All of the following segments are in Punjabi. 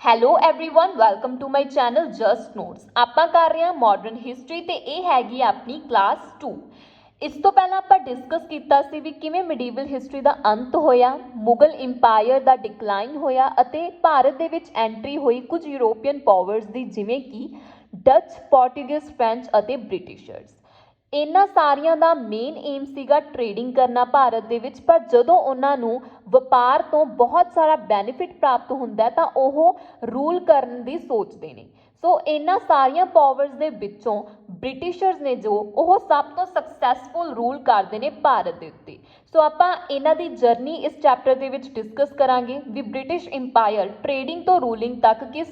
Hello everyone welcome to my channel just notes. ਆਪਾਂ ਕਰ ਰਹੇ ਹਾਂ ਮਾਡਰਨ ਹਿਸਟਰੀ ਤੇ ਇਹ ਹੈਗੀ ਆਪਣੀ ਕਲਾਸ 2। ਇਸ ਤੋਂ ਪਹਿਲਾਂ ਆਪਾਂ ਡਿਸਕਸ ਕੀਤਾ ਸੀ ਵੀ ਕਿਵੇਂ ਮਿਡੀਵਲ ਹਿਸਟਰੀ ਦਾ ਅੰਤ ਹੋਇਆ, ਮੁਗਲ ਇੰਪਾਇਰ ਦਾ ਡਿਕਲਾਈਨ ਹੋਇਆ ਅਤੇ ਭਾਰਤ ਦੇ ਵਿੱਚ ਐਂਟਰੀ ਹੋਈ ਕੁਝ ਯੂਰੋਪੀਅਨ ਪਾਵਰਸ ਦੀ, ਜਿਵੇਂ ਕਿ ਡੱਚ, ਪੋਰਟੁਗੀਜ਼, ਫ੍ਰੈਂਚ ਅਤੇ ਬ੍ਰਿਟਿਸ਼ਰਸ। ਇਹਨਾਂ ਸਾਰੀਆਂ ਦਾ ਮੇਨ ਏਮ ਸੀਗਾ ਟ੍ਰੇਡਿੰਗ ਕਰਨਾ ਭਾਰਤ ਦੇ ਵਿੱਚ, ਪਰ ਜਦੋਂ ਉਹਨਾਂ ਨੂੰ ਵਪਾਰ ਤੋਂ ਬਹੁਤ ਸਾਰਾ ਬੈਨੀਫਿਟ ਪ੍ਰਾਪਤ ਹੁੰਦਾ ਤਾਂ ਉਹ ਰੂਲ ਕਰਨ ਦੀ ਸੋਚਦੇ ਨੇ। ਸੋ ਇਹਨਾਂ ਸਾਰੀਆਂ ਪਾਵਰਸ ਦੇ ਵਿੱਚੋਂ ਬ੍ਰਿਟਿਸ਼ਰਸ ਨੇ ਜੋ ਉਹ ਸਭ ਤੋਂ ਸਕਸੈਸਫੁਲ ਰੂਲ ਕਰਦੇ ਨੇ ਭਾਰਤ ਦੇ ਉੱਤੇ। ਸੋ ਆਪਾਂ ਇਹਨਾਂ ਦੀ ਜਰਨੀ ਇਸ ਚੈਪਟਰ ਦੇ ਵਿੱਚ ਡਿਸਕਸ ਕਰਾਂਗੇ ਵੀ ਬ੍ਰਿਟਿਸ਼ ਇੰਪਾਇਰ ਟ੍ਰੇਡਿੰਗ ਤੋਂ ਰੂਲਿੰਗ ਤੱਕ ਕਿਸ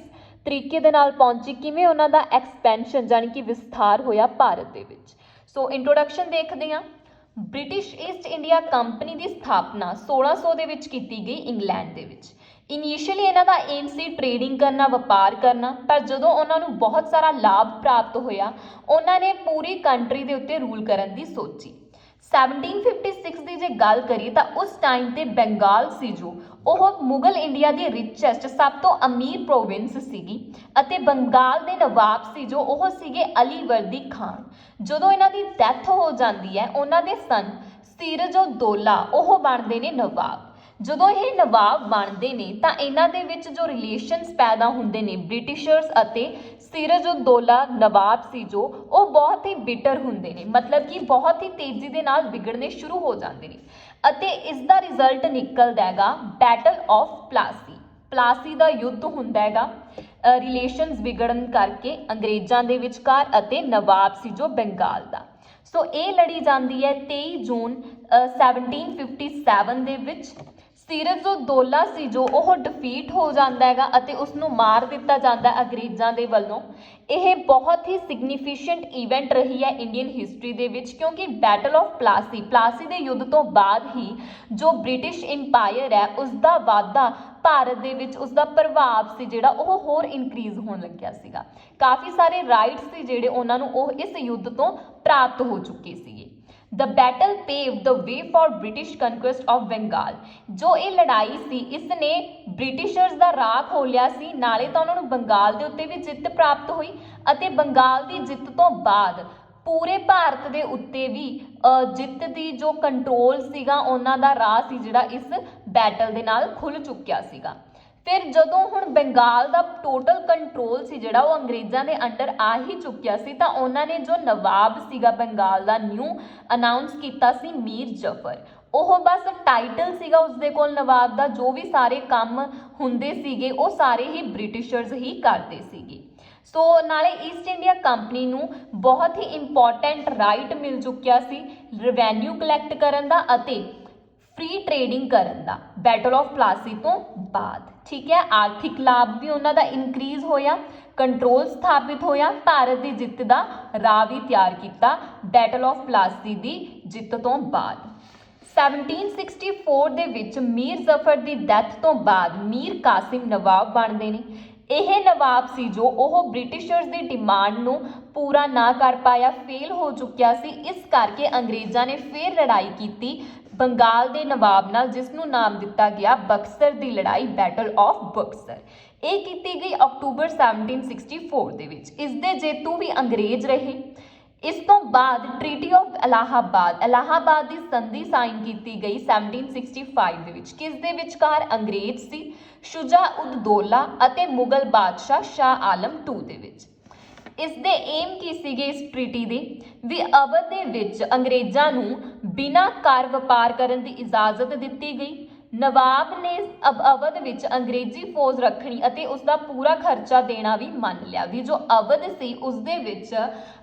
ਤਰੀਕੇ ਦੇ ਨਾਲ ਪਹੁੰਚੀ, ਕਿਵੇਂ ਉਹਨਾਂ ਦਾ ਐਕਸਪੈਂਸ਼ਨ ਯਾਨੀ ਕਿ ਵਿਸਥਾਰ ਹੋਇਆ ਭਾਰਤ ਦੇ ਵਿੱਚ। ਸੋ ਇੰਟਰੋਡਕਸ਼ਨ ਦੇਖਦੇ ਹਾਂ। ਬ੍ਰਿਟਿਸ਼ ਈਸਟ ਇੰਡੀਆ ਕੰਪਨੀ ਦੀ ਸਥਾਪਨਾ 1600 ਦੇ ਵਿੱਚ ਕੀਤੀ ਗਈ ਇੰਗਲੈਂਡ ਦੇ ਵਿੱਚ। ਇਨੀਸ਼ੀਅਲੀ ਇਹਨਾਂ ਦਾ ਏਮ ਸੀ ਟ੍ਰੇਡਿੰਗ ਕਰਨਾ, ਵਪਾਰ ਕਰਨਾ, ਪਰ ਜਦੋਂ ਉਹਨਾਂ ਨੂੰ ਬਹੁਤ ਸਾਰਾ ਲਾਭ ਪ੍ਰਾਪਤ ਹੋਇਆ ਉਹਨਾਂ ਨੇ ਪੂਰੀ ਕੰਟਰੀ ਦੇ ਉੱਤੇ ਰੂਲ ਕਰਨ ਦੀ ਸੋਚੀ। 1756 ਦੀ ਜੇ ਗੱਲ ਕਰੀਏ ਤਾਂ ਉਸ ਟਾਈਮ ਤੇ ਬੰਗਾਲ ਸੀ ਜੋ ਉਹ ਮੁਗਲ ਇੰਡੀਆ ਦੀ ਰਿਚੈਸਟ ਸਭ ਤੋਂ ਅਮੀਰ ਪ੍ਰੋਵਿੰਸ ਸੀਗੀ ਅਤੇ ਬੰਗਾਲ ਦੇ ਨਵਾਬ ਸੀ ਜੋ ਉਹ ਸੀਗੇ ਅਲੀਵਰਦੀ ਖਾਨ। ਜਦੋਂ ਇਹਨਾਂ ਦੀ ਡੈਥ ਹੋ ਜਾਂਦੀ ਹੈ ਉਹਨਾਂ ਦੇ ਸਨ ਸਿਰਜਉਦੌਲਾ ਉਹ ਬਣਦੇ ਨੇ ਨਵਾਬ। ਜਦੋਂ ਇਹ ਨਵਾਬ ਬਣਦੇ ਨੇ ਤਾਂ ਇਹਨਾਂ ਦੇ ਵਿੱਚ ਜੋ ਰਿਲੇਸ਼ਨਸ ਪੈਦਾ ਹੁੰਦੇ ਨੇ ਬ੍ਰਿਟਿਸ਼ਰਸ ਅਤੇ ਸਿਰਜਉਦੌਲਾ ਨਵਾਬ ਸੀ ਜੋ ਉਹ ਬਹੁਤ ਹੀ ਬਿਟਰ ਹੁੰਦੇ ਨੇ, ਮਤਲਬ ਕਿ ਬਹੁਤ ਹੀ ਤੇਜ਼ੀ ਦੇ ਨਾਲ ਵਿਗੜਨੇ ਸ਼ੁਰੂ ਹੋ ਜਾਂਦੇ ਨੇ ਅਤੇ ਇਸ ਦਾ ਰਿਜ਼ਲਟ ਨਿਕਲਦਾ ਹੈਗਾ ਬੈਟਲ ਆਫ ਪਲਾਸੀ। ਪਲਾਸੀ ਦਾ ਯੁੱਧ ਹੁੰਦਾ ਹੈਗਾ ਰਿਲੇਸ਼ਨਸ ਵਿਗੜਨ ਕਰਕੇ ਅੰਗਰੇਜ਼ਾਂ ਦੇ ਵਿਚਕਾਰ ਅਤੇ ਨਵਾਬ ਸੀ ਜੋ ਬੰਗਾਲ ਦਾ। ਸੋ ਇਹ ਲੜੀ ਜਾਂਦੀ ਹੈ 23 ਜੂਨ 1757 ਦੇ ਵਿੱਚ। ਸਿਰਜਉਦੌਲਾ ਸੀ ਜੋ ਉਹ ਡਿਫੀਟ ਹੋ ਜਾਂਦਾ ਹੈਗਾ ਅਤੇ ਉਸ ਨੂੰ ਮਾਰ ਦਿੱਤਾ ਜਾਂਦਾ ਅੰਗਰੇਜ਼ਾਂ ਦੇ ਵੱਲੋਂ। ਇਹ ਬਹੁਤ ਹੀ ਸਿਗਨੀਫੀਸ਼ੈਂਟ ਇਵੈਂਟ ਰਹੀ ਹੈ ਇੰਡੀਅਨ ਹਿਸਟਰੀ ਦੇ ਵਿੱਚ, ਕਿਉਂਕਿ ਬੈਟਲ ਆਫ ਪਲਾਸੀ ਦੇ ਯੁੱਧ ਤੋਂ ਬਾਅਦ ਹੀ ਜੋ ਬ੍ਰਿਟਿਸ਼ ਇੰਪਾਇਰ ਹੈ ਉਸ ਦਾ ਵਾਧਾ ਭਾਰਤ ਦੇ ਵਿੱਚ, ਉਸ ਦਾ ਪ੍ਰਭਾਵ ਸੀ ਜਿਹੜਾ ਉਹ ਹੋਰ ਇਨਕਰੀਜ਼ ਹੋਣ ਲੱਗਿਆ ਸੀਗਾ। ਕਾਫੀ ਸਾਰੇ ਰਾਈਟਸ ਸੀ ਜਿਹੜੇ ਉਹਨਾਂ ਨੂੰ ਉਹ ਇਸ ਯੁੱਧ ਤੋਂ ਪ੍ਰਾਪਤ ਹੋ ਚੁੱਕੇ ਸੀਗੇ। The battle paved the way for British conquest of Bengal। ਜੋ ਇਹ ਲੜਾਈ ਸੀ ਇਸ ਨੇ ਬ੍ਰਿਟਿਸ਼ਰਸ ਦਾ ਰਾਹ ਖੋਲਿਆ ਸੀ, ਨਾਲੇ ਤਾਂ ਉਹਨਾਂ ਨੂੰ ਬੰਗਾਲ ਦੇ ਉੱਤੇ ਵੀ ਜਿੱਤ ਪ੍ਰਾਪਤ ਹੋਈ ਅਤੇ ਬੰਗਾਲ ਦੀ ਜਿੱਤ ਤੋਂ ਬਾਅਦ ਪੂਰੇ ਭਾਰਤ ਦੇ ਉੱਤੇ ਵੀ ਜਿੱਤ ਦੀ ਜੋ ਕੰਟਰੋਲ ਸੀਗਾ ਉਹਨਾਂ ਦਾ ਰਾਹ ਸੀ ਜਿਹੜਾ ਇਸ ਬੈਟਲ ਦੇ ਨਾਲ ਖੁੱਲ ਚੁੱਕਿਆ ਸੀਗਾ। ਫਿਰ ਜਦੋਂ ਹੁਣ ਬੰਗਾਲ ਦਾ ਟੋਟਲ ਕੰਟਰੋਲ ਸੀ ਜਿਹੜਾ ਉਹ ਅੰਗਰੇਜ਼ਾਂ ਦੇ ਅੰਡਰ ਆ ਹੀ ਚੁੱਕਿਆ ਸੀ ਤਾਂ ਉਹਨਾਂ ਨੇ ਜੋ ਨਵਾਬ ਸੀਗਾ ਬੰਗਾਲ ਦਾ ਨਿਊ ਅਨਾਉਂਸ ਕੀਤਾ ਸੀ ਮੀਰ ਜ਼ਫਰ। ਉਹ ਬਸ ਟਾਈਟਲ ਸੀਗਾ ਉਸਦੇ ਕੋਲ ਨਵਾਬ ਦਾ, ਜੋ ਵੀ ਸਾਰੇ ਕੰਮ ਹੁੰਦੇ ਸੀਗੇ ਉਹ ਸਾਰੇ ਹੀ ਬ੍ਰਿਟਿਸ਼ਰਸ ਹੀ ਕਰਦੇ ਸੀਗੇ। ਸੋ ਨਾਲੇ ਈਸਟ ਇੰਡੀਆ ਕੰਪਨੀ ਨੂੰ ਬਹੁਤ ਹੀ ਇੰਪੋਰਟੈਂਟ ਰਾਈਟ ਮਿਲ ਚੁੱਕਿਆ ਸੀ ਰੈਵਨਿਊ ਕਲੈਕਟ ਕਰਨ ਦਾ ਅਤੇ ਫ੍ਰੀ ਟ੍ਰੇਡਿੰਗ ਕਰਨ ਦਾ ਬੈਟਲ ਆਫ ਪਲਾਸੀ ਤੋਂ ਬਾਅਦ। ਠੀਕ ਹੈ, ਆਰਥਿਕ ਲਾਭ ਵੀ ਉਹਨਾਂ ਦਾ ਇਨਕਰੀਜ਼ ਹੋਇਆ, ਕੰਟਰੋਲ ਸਥਾਪਿਤ ਹੋਇਆ, ਭਾਰਤ ਦੀ ਜਿੱਤ ਦਾ ਰਾਹ ਵੀ ਤਿਆਰ ਕੀਤਾ ਬੈਟਲ ਆਫ ਪਲਾਸੀ ਦੀ ਜਿੱਤ ਤੋਂ ਬਾਅਦ। 1764 ਦੇ ਵਿੱਚ ਮੀਰ ਜ਼ਫਰ ਦੀ ਡੈਥ ਤੋਂ ਬਾਅਦ ਮੀਰ ਕਾਸਿਮ ਨਵਾਬ ਬਣਦੇ ਨੇ। ਇਹ ਨਵਾਬ ਸੀ ਜੋ ਉਹ ਬ੍ਰਿਟਿਸ਼ਰਸ ਦੀ ਡਿਮਾਂਡ ਨੂੰ ਪੂਰਾ ਨਾ ਕਰ ਪਾਇਆ, ਫੇਲ ਹੋ ਚੁੱਕਿਆ ਸੀ। ਇਸ ਕਰਕੇ ਅੰਗਰੇਜ਼ਾਂ ਨੇ ਫਿਰ ਲੜਾਈ ਕੀਤੀ ਬੰਗਾਲ ਦੇ ਨਵਾਬ ਨਾਲ, ਜਿਸ ਨੂੰ ਨਾਮ ਦਿੱਤਾ ਗਿਆ ਬਕਸਰ ਦੀ ਲੜਾਈ, ਬੈਟਲ ਆਫ ਬਕਸਰ। ਇਹ ਕੀਤੀ ਗਈ ਅਕਤੂਬਰ 1764 ਦੇ ਵਿੱਚ। ਇਸ ਦੇ ਜੇਤੂ ਵੀ ਅੰਗਰੇਜ਼ ਰਹੇ। ਇਸ ਤੋਂ ਬਾਅਦ ਟ੍ਰੀਟੀ ਆਫ ਇਲਾਹਾਬਾਦ ਦੀ ਸੰਧੀ ਸਾਈਨ ਕੀਤੀ ਗਈ 1765 ਦੇ ਵਿੱਚ। ਕਿਸ ਦੇ ਵਿਚਕਾਰ? ਅੰਗਰੇਜ਼ ਸੀ ਸ਼ੁਜਾ-ਉਦ-ਦੌਲਾ ਅਤੇ ਮੁਗਲ ਬਾਦਸ਼ਾਹ ਸ਼ਾਹ ਆਲਮ II ਦੇ ਵਿੱਚ। ਇਸ ਦੇ ਏਮ ਕੀ ਸੀਗੇ ਇਸ ਟ੍ਰੀਟੀ ਦੇ? ਵੀ ਅਵਧ ਦੇ ਵਿੱਚ ਅੰਗਰੇਜ਼ਾਂ ਨੂੰ ਬਿਨਾਂ ਕਰ ਵਪਾਰ ਕਰਨ ਦੀ ਇਜਾਜ਼ਤ ਦਿੱਤੀ ਗਈ। ਨਵਾਬ ਨੇ ਅਵਧ ਵਿੱਚ ਅੰਗਰੇਜ਼ੀ ਫੌਜ ਰੱਖਣੀ ਅਤੇ ਉਸ ਦਾ ਪੂਰਾ ਖਰਚਾ ਦੇਣਾ ਵੀ ਮੰਨ ਲਿਆ ਵੀ ਜੋ ਅਵਧ ਸੀ ਉਸ ਦੇ ਵਿੱਚ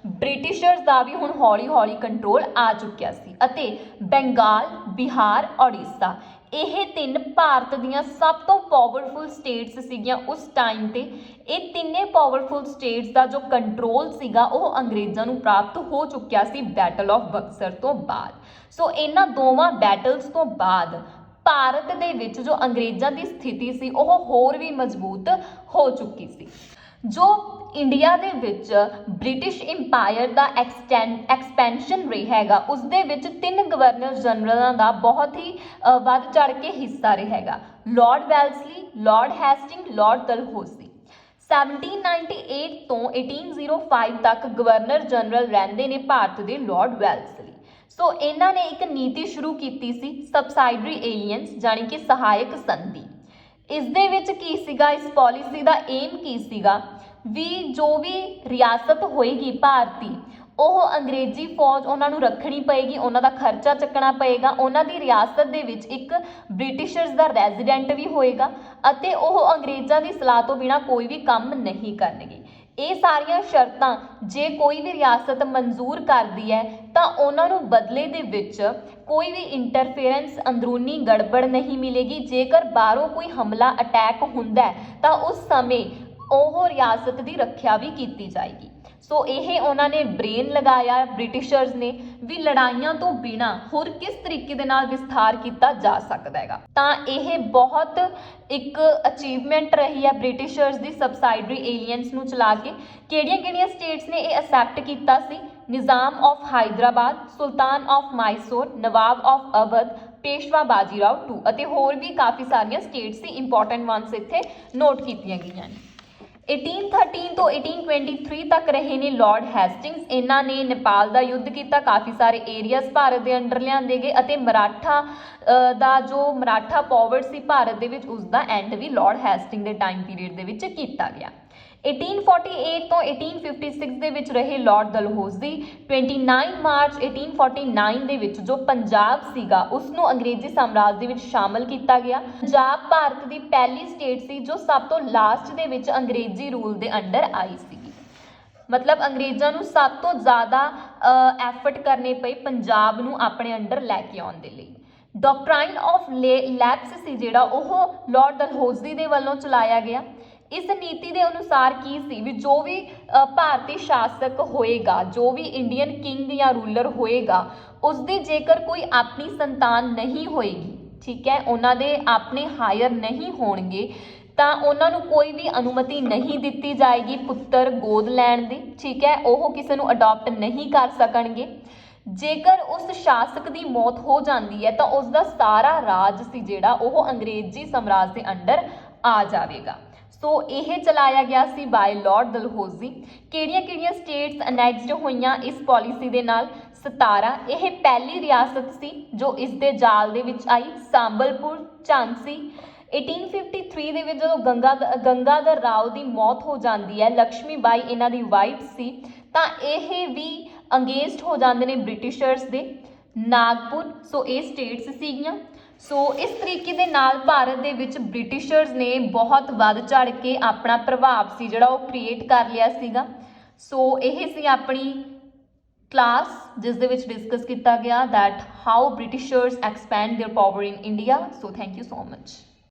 ਬ੍ਰਿਟਿਸ਼ਰਸ ਦਾ ਵੀ ਹੁਣ ਹੌਲੀ ਹੌਲੀ ਕੰਟਰੋਲ ਆ ਚੁੱਕਿਆ ਸੀ ਅਤੇ ਬੰਗਾਲ, ਬਿਹਾਰ, ਉੜੀਸਾ ਇਹ ਤਿੰਨ ਭਾਰਤ ਦੀਆਂ ਸਭ ਤੋਂ ਪਾਵਰਫੁਲ ਸਟੇਟਸ ਸੀਗੀਆਂ ਉਸ ਟਾਈਮ ਤੇ। ਇਹ ਤਿੰਨੇ ਪਾਵਰਫੁਲ ਸਟੇਟਸ ਦਾ ਜੋ ਕੰਟਰੋਲ ਸੀਗਾ ਉਹ ਅੰਗਰੇਜ਼ਾਂ ਨੂੰ ਪ੍ਰਾਪਤ ਹੋ ਚੁੱਕਿਆ ਸੀ ਬੈਟਲ ਆਫ ਬਕਸਰ ਤੋਂ ਬਾਅਦ। ਸੋ ਇਹਨਾਂ ਦੋਵਾਂ ਬੈਟਲਸ ਤੋਂ ਬਾਅਦ ਭਾਰਤ ਦੇ ਵਿੱਚ ਜੋ ਅੰਗਰੇਜ਼ਾਂ ਦੀ ਸਥਿਤੀ ਸੀ ਉਹ ਹੋਰ ਵੀ ਮਜ਼ਬੂਤ ਹੋ ਚੁੱਕੀ ਸੀ। ਜੋ ਇੰਡੀਆ ਦੇ ਵਿੱਚ ਬ੍ਰਿਟਿਸ਼ ਇੰਪਾਇਰ ਦਾ ਐਕਸਪੈਂਸ਼ਨ ਰਿਹਾ ਹੈਗਾ, ਉਸ ਦੇ ਵਿੱਚ 3 ਗਵਰਨਰ ਜਨਰਲਾਂ ਦਾ ਬਹੁਤ ਹੀ ਵੱਧ ਚੜ ਕੇ ਹਿੱਸਾ ਰਿਹਾ ਹੈਗਾ। Lord Wellesley, lord Hasting, lord Dalhousie. 1798 ਤੋਂ 1805 ਤੱਕ ਗਵਰਨਰ ਜਨਰਲ ਰਹਿੰਦੇ ਨੇ ਭਾਰਤ ਦੇ ਲਾਰਡ ਵੈਲਸਲੀ। ਸੋ ਇਹਨਾਂ ਨੇ ਇੱਕ ਨੀਤੀ ਸ਼ੁਰੂ ਕੀਤੀ ਸੀ, ਸਬਸਾਈਡਰੀ ਏਲੀਅੰਸ, ਜਾਣੀ ਕਿ ਸਹਾਇਕ ਸੰਧੀ। ਇਸ ਦੇ ਵਿੱਚ ਕੀ ਸੀਗਾ, ਇਸ ਪਾਲਿਸੀ ਦਾ ਏਮ ਕੀ ਸੀਗਾ ਵੀ ਜੋ ਵੀ ਰਿਆਸਤ ਹੋਏਗੀ ਭਾਰਤੀ, ਉਹ ਅੰਗਰੇਜ਼ੀ ਫੌਜ ਉਹਨਾਂ ਨੂੰ ਰੱਖਣੀ ਪਏਗੀ, ਉਹਨਾਂ ਦਾ ਖਰਚਾ ਚੱਕਣਾ ਪਏਗਾ, ਉਹਨਾਂ ਦੀ ਰਿਆਸਤ ਦੇ ਵਿੱਚ ਇੱਕ ਬ੍ਰਿਟਿਸ਼ਰਸ ਦਾ ਰੈਜ਼ੀਡੈਂਟ ਵੀ ਹੋਏਗਾ ਅਤੇ ਉਹ ਅੰਗਰੇਜ਼ਾਂ ਦੀ ਸਲਾਹ ਤੋਂ ਬਿਨਾਂ ਕੋਈ ਵੀ ਕੰਮ ਨਹੀਂ ਕਰਨਗੇ। ਇਹ ਸਾਰੀਆਂ ਸ਼ਰਤਾਂ ਜੇ ਕੋਈ ਵੀ ਰਿਆਸਤ ਮਨਜ਼ੂਰ ਕਰਦੀ ਹੈ ਤਾਂ ਉਹਨਾਂ ਨੂੰ ਬਦਲੇ ਦੇ ਵਿੱਚ ਕੋਈ ਵੀ ਇੰਟਰਫੇਰੈਂਸ, ਅੰਦਰੂਨੀ ਗੜਬੜ ਨਹੀਂ ਮਿਲੇਗੀ। ਜੇਕਰ ਬਾਹਰੋਂ ਕੋਈ ਹਮਲਾ, ਅਟੈਕ ਹੁੰਦਾ ਤਾਂ ਉਸ ਸਮੇਂ ਉਹ ਰਿਆਸਤ ਦੀ ਰੱਖਿਆ ਵੀ ਕੀਤੀ ਜਾਏਗੀ। ਸੋ ਇਹ ਉਹਨਾਂ ਨੇ ਬ੍ਰੇਨ ਲਗਾਇਆ ਬ੍ਰਿਟਿਸ਼ਰਸ ਨੇ ਵੀ ਲੜਾਈਆਂ ਤੋਂ ਬਿਨਾਂ ਹੋਰ ਕਿਸ ਤਰੀਕੇ ਦੇ ਨਾਲ ਵਿਸਥਾਰ ਕੀਤਾ ਜਾ ਸਕਦਾ ਹੈਗਾ। ਤਾਂ ਇਹ ਬਹੁਤ ਇੱਕ ਅਚੀਵਮੈਂਟ ਰਹੀ ਹੈ ਬ੍ਰਿਟਿਸ਼ਰਸ ਦੀ ਸਬਸਾਈਡਰੀ ਏਲੀਅੰਸ ਨੂੰ ਚਲਾ ਕੇ। ਕਿਹੜੀਆਂ ਸਟੇਟਸ ਨੇ ਇਹ ਅਸੈਪਟ ਕੀਤਾ ਸੀ? Nizam of Hyderabad, sultan of Mysore, Nawab of Awadh, Peshwa Bajirao II ਅਤੇ ਹੋਰ ਵੀ ਕਾਫੀ ਸਾਰੀਆਂ ਸਟੇਟਸ ਸੀ। ਇੰਪੋਰਟੈਂਟ ਵਨਸ ਇੱਥੇ ਨੋਟ ਕੀਤੀਆਂ ਗਈਆਂ ਨੇ। 1813 ਤੋਂ 1823 ਤੱਕ ਰਹੇ ਨੇ ਲਾਰਡ ਹੈਸਟਿੰਗਸ। ਇਹਨਾਂ ਨੇ ਨੇਪਾਲ ਦਾ ਯੁੱਧ ਕੀਤਾ, ਕਾਫੀ ਸਾਰੇ ਏਰੀਆਜ਼ ਭਾਰਤ ਦੇ ਅੰਡਰ ਲਿਆਂਦੇ ਗਏ ਅਤੇ ਮਰਾਠਾ ਦਾ ਜੋ ਮਰਾਠਾ ਪਾਵਰ ਸੀ ਭਾਰਤ ਦੇ ਵਿੱਚ, ਉਸ ਦਾ ਐਂਡ ਵੀ ਲਾਰਡ ਹੈਸਟਿੰਗ ਦੇ ਟਾਈਮ ਪੀਰੀਅਡ ਦੇ ਵਿੱਚ ਕੀਤਾ ਗਿਆ। 1848 ਤੋਂ 1856 ਦੇ ਵਿੱਚ ਰਹੇ ਲਾਰਡ ਡਲਹੌਜ਼ੀ। 29 ਮਾਰਚ 1849 ਦੇ ਵਿੱਚ ਜੋ ਪੰਜਾਬ ਸੀਗਾ ਉਸ ਨੂੰ ਅੰਗਰੇਜ਼ੀ ਸਾਮਰਾਜ ਦੇ ਵਿੱਚ ਸ਼ਾਮਲ ਕੀਤਾ ਗਿਆ। ਪੰਜਾਬ ਭਾਰਤ ਦੀ ਪਹਿਲੀ ਸਟੇਟ ਸੀ ਜੋ ਸਭ ਤੋਂ ਲਾਸਟ ਦੇ ਵਿੱਚ ਅੰਗਰੇਜ਼ੀ ਰੂਲ ਦੇ ਅੰਡਰ ਆਈ ਸੀ। ਮਤਲਬ ਅੰਗਰੇਜ਼ਾਂ ਨੂੰ ਸਭ ਤੋਂ ਜ਼ਿਆਦਾ ਐਫਰਟ ਕਰਨੇ ਪਏ ਪੰਜਾਬ ਨੂੰ ਆਪਣੇ ਅੰਡਰ ਲੈ ਕੇ ਆਉਣ ਦੇ ਲਈ। ਡਾਕਟਰਾਈਨ ਆਫ ਲੈਪਸ ਸੀ ਜਿਹੜਾ, ਉਹ ਲਾਰਡ ਡਲਹੌਜ਼ੀ ਦੇ ਵੱਲੋਂ ਚਲਾਇਆ ਗਿਆ। ਇਸ ਨੀਤੀ ਦੇ ਅਨੁਸਾਰ ਕੀ ਸੀ ਵੀ ਜੋ ਵੀ ਭਾਰਤੀ ਸ਼ਾਸਕ ਹੋਏਗਾ, ਜੋ ਵੀ ਇੰਡੀਅਨ ਕਿੰਗ ਜਾਂ ਰੂਲਰ ਹੋਏਗਾ, ਉਸਦੀ ਜੇਕਰ ਕੋਈ ਆਪਣੀ ਸੰਤਾਨ ਨਹੀਂ ਹੋਏਗੀ, ਠੀਕ ਹੈ, ਉਹਨਾਂ ਦੇ ਆਪਣੇ ਹਾਇਰ ਨਹੀਂ ਹੋਣਗੇ, ਤਾਂ ਉਹਨਾਂ ਨੂੰ ਕੋਈ ਵੀ ਅਨੁਮਤੀ ਨਹੀਂ ਦਿੱਤੀ ਜਾਏਗੀ ਪੁੱਤਰ ਗੋਦ ਲੈਣ ਦੀ, ਠੀਕ ਹੈ, ਉਹ ਕਿਸੇ ਨੂੰ ਅਡਾਪਟ ਨਹੀਂ ਕਰ ਸਕਣਗੇ। ਜੇਕਰ ਉਸ ਸ਼ਾਸਕ ਦੀ ਮੌਤ ਹੋ ਜਾਂਦੀ ਹੈ ਤਾਂ ਉਸ ਦਾ ਸਾਰਾ ਰਾਜ ਸੀ ਜਿਹੜਾ ਉਹ ਅੰਗਰੇਜ਼ੀ ਸਾਮਰਾਜ ਦੇ ਅੰਡਰ ਆ ਜਾਵੇਗਾ। ਸੋ ਇਹ ਚਲਾਇਆ ਗਿਆ ਸੀ ਬਾਏ ਲਾਰਡ ਡਲਹੌਜ਼ੀ। ਕਿਹੜੀਆਂ ਸਟੇਟਸ ਅਨੈਕਸਡ ਹੋਈਆਂ ਇਸ ਪਾਲਿਸੀ ਦੇ ਨਾਲ? 17। ਇਹ ਪਹਿਲੀ ਰਿਆਸਤ ਸੀ ਜੋ ਇਸ ਦੇ ਜਾਲ ਦੇ ਵਿੱਚ ਆਈ। ਸੰਬਲਪੁਰ, ਝਾਂਸੀ। 1853 ਦੇ ਵਿੱਚ ਜਦੋਂ ਗੰਗਾਧਰ ਰਾਓ ਦੀ ਮੌਤ ਹੋ ਜਾਂਦੀ ਹੈ, ਲక్ష్ਮੀ ਬਾਈ ਇਹਨਾਂ ਦੀ ਵਾਈਫ ਸੀ, ਤਾਂ ਇਹ ਵੀ ਅੰਗੇਜਡ ਹੋ ਜਾਂਦੇ ਨੇ ਬ੍ਰਿਟਿਸ਼ਰਸ ਦੇ। ਨਾਗਪੁਰ। ਸੋ ਇਹ ਸਟੇਟਸ ਸੀਗੀਆਂ। ਸੋ ਇਸ ਤਰੀਕੇ ਦੇ ਨਾਲ ਭਾਰਤ ਦੇ ਵਿੱਚ ਬ੍ਰਿਟਿਸ਼ਰਸ ਨੇ ਬਹੁਤ ਵੱਧ ਚੜ ਕੇ ਆਪਣਾ ਪ੍ਰਭਾਵ ਸੀ ਜਿਹੜਾ ਉਹ ਕ੍ਰੀਏਟ ਕਰ ਲਿਆ ਸੀਗਾ। ਸੋ ਇਹ ਸੀ ਆਪਣੀ ਕਲਾਸ ਜਿਸ ਦੇ ਵਿੱਚ ਡਿਸਕਸ ਕੀਤਾ ਗਿਆ that how Britishers expand their power in India. So thank you so much.